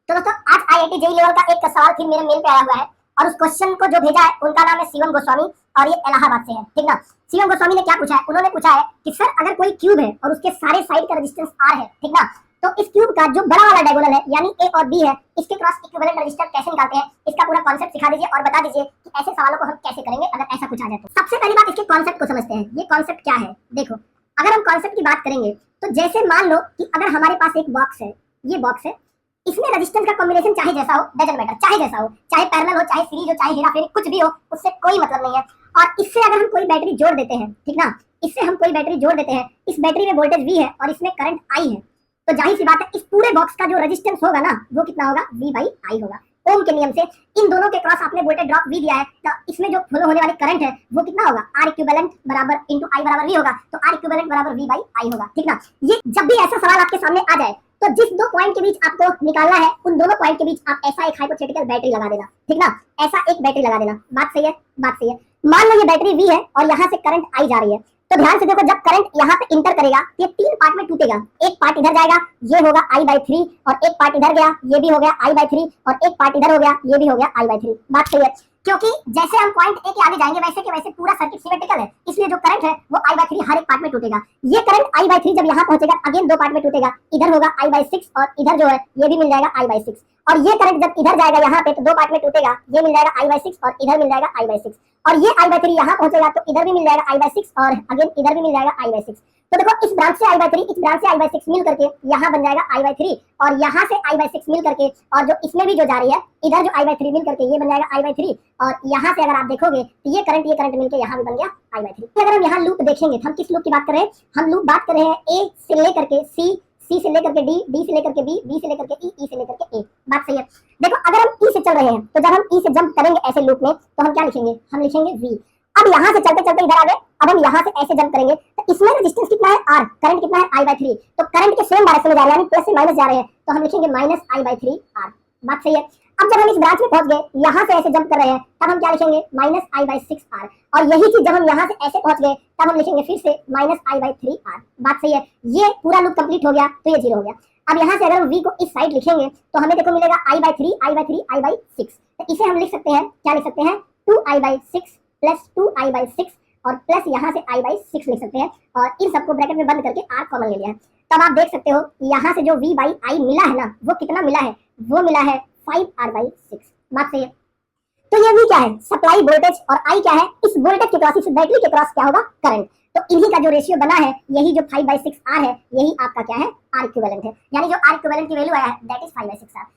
तो दोस्तों आज आईआईटी जेईई लेवल का एक सवाल फिर मेरे मेल पे आया हुआ है और उस क्वेश्चन को जो भेजा है उनका नाम है शिवम गोस्वामी और ये इलाहाबाद से है, ठीक ना। शिवम गोस्वामी ने क्या पूछा है, उन्होंने पूछा है कि सर अगर कोई क्यूब है और उसके सारे साइड का रेजिस्टेंस आर है, ठीक ना, तो इस क्यूब का जो बड़ा वाला डायगोनल है यानी ए और बी है, इसके क्रॉस इक्विवेलेंट रेजिस्टर कैसे निकालते हैं, इसका पूरा कॉन्सेप्ट सिखा दीजिए और बता दीजिए कि ऐसे सवालों को हम कैसे करेंगे अगर ऐसा कुछ आ जाए तो। सबसे पहली बात इसके कॉन्सेप्ट को समझते हैं। ये कॉन्सेप्ट क्या है, देखो अगर हम कॉन्सेप्ट की बात करेंगे तो जैसे मान लो कि अगर हमारे पास एक बॉक्स है, ये बॉक्स है, इसमें रेजिस्टेंस का कॉम्बिनेशन चाहे जैसा हो, डजंट मैटर, चाहे जैसा हो, चाहे पैरेलल हो, चाहे सीरीज हो, चाहे हेराफेरी, कुछ भी हो, उससे कोई मतलब नहीं है। और इससे अगर हम कोई बैटरी जोड़ देते हैं, ठीक ना, इससे हम कोई बैटरी जोड़ देते हैं, इस बैटरी में वोल्टेज V है और इसमें करंट I है, तो जाहिर सी बात है इस पूरे बॉक्स का जो रेजिस्टेंस होगा ना वो कितना होगा, V/I होगा। ओम के नियम से इन दोनों के क्रॉस आपने वोल्टेज ड्रॉप V दिया है, तो इसमें जो फ्लो होने वाली करंट है वो कितना होगा, R इक्विवेलेंट बराबर इनटू I बराबर V होगा, तो R इक्विवेलेंट बराबर V/I होगा, ठीक ना। ये जब भी ऐसा सवाल आपके सामने आ जाए तो जिस दो पॉइंट के बीच आपको निकालना है उन दोनों पॉइंट के बीच आप ऐसा एक हाइपोथेटिकल बैटरी लगा देना, ठीक ना, ऐसा एक बैटरी लगा देना। बात सही है, बात सही है। मान लो ये बैटरी V है और यहाँ से करंट I जा रही है, तो ध्यान से देखो जब करंट यहाँ पे इंटर करेगा ये तीन पार्ट में टूटेगा। एक पार्ट इधर जाएगा, ये होगा I/3, और एक पार्ट इधर गया, ये भी हो गया I/3, और एक पार्ट इधर हो गया, ये भी हो गया I/3। बात सही है, क्योंकि जैसे हम पॉइंट ए के आगे जाएंगे वैसे के वैसे पूरा सर्किट सिमेट्रिकल है, इसलिए जो करंट है वो I/3 हर एक पार्ट में टूटेगा। ये करंट I/3 जब यहाँ पहुंचेगा अगेन दो पार्ट में टूटेगा, इधर होगा I/6 और इधर जो है ये भी मिल जाएगा I/6, और ये करंट जब इधर जाएगा यहाँ पे तो दो पार्ट में टूटेगा, ये मिल जाएगा I/6 और इधर मिल जाएगा I/6, और ये I/3 यहाँ पहुंचेगा तो इधर भी मिल जाएगा I/6 और अगेन इधर भी मिल जाएगा I/6। तो देखो इस ब्रांच से I/3, इस ब्रांच से I/6 मिल करके यहाँ बन जाएगा I/3, और यहाँ से I/6 मिल करके, और जो इसमें भी जो जा रही है इधर जो I/3 मिल करके ये बन जाएगा I/3, और यहाँ से अगर आप देखोगे तो ये करंट मिलके यहाँ भी बन गया I/3। अगर हम यहाँ लूप देखेंगे तो हम किस लूप की बात कर रहे हैं, हम लूप बात कर रहे हैं A से लेकर के C से लेकर के D से लेकर के B से लेकर के E से लेकर के A। बात सही है। देखो अगर हम E से चल रहे हैं तो जब हम E से जंप करेंगे ऐसे लूप में तो हम क्या लिखेंगे, हम लिखेंगे V। अब यहाँ से चलते चलते इधर आ गए, अब हम यहाँ से ऐसे जंप करेंगे तो इसमें रेजिस्टेंस कितना है R, करंट कितना है I/3, तो करंट के सेम डायरेक्शन में जा रहे हैं यानी प्लस से माइनस जा रहे हैं, तो हम लिखेंगे -I/3R। बात सही है। अब जब हम इस ब्रांच में पहुंच गए, यहाँ से ऐसे जंप कर रहे हैं, तब हम क्या लिखेंगे -I/6R, और यही चीज जब हम यहाँ से ऐसे पहुंच गए तब हम लिखेंगे फिर से -I/3R। बात सही है। ये पूरा लूप कंप्लीट हो गया तो ये 0 हो गया। अब यहाँ से अगर हम V को इस साइड लिखेंगे तो हमें देखो मिलेगा I/3 तो इसे हम लिख सकते हैं, क्या लिख सकते हैं, 2I/6 प्लस 2I/6 और प्लस यहाँ से I/6 लिख सकते हैं, और इन सबको ब्रैकेट में बंद करके R कॉमन ले लिया है। तब आप देख सकते हो यहाँ से जो V/I मिला है ना वो कितना मिला है, वो मिला है 5R/6। बात सही है। तो ये V क्या है, सप्लाई वोल्टेज, और I क्या है, इस वोल्टेज के क्रॉस, इस बैटरी के क्रॉस क्या होगा, करंट। तो इन्हीं का जो रेशियो बना है, यही जो 5/6R है, यही आपका क्या है, R इक्विवेलेंट है, यानी जो R इक्विवेलेंट की वैल्यू आया है दैट इज 5/6R।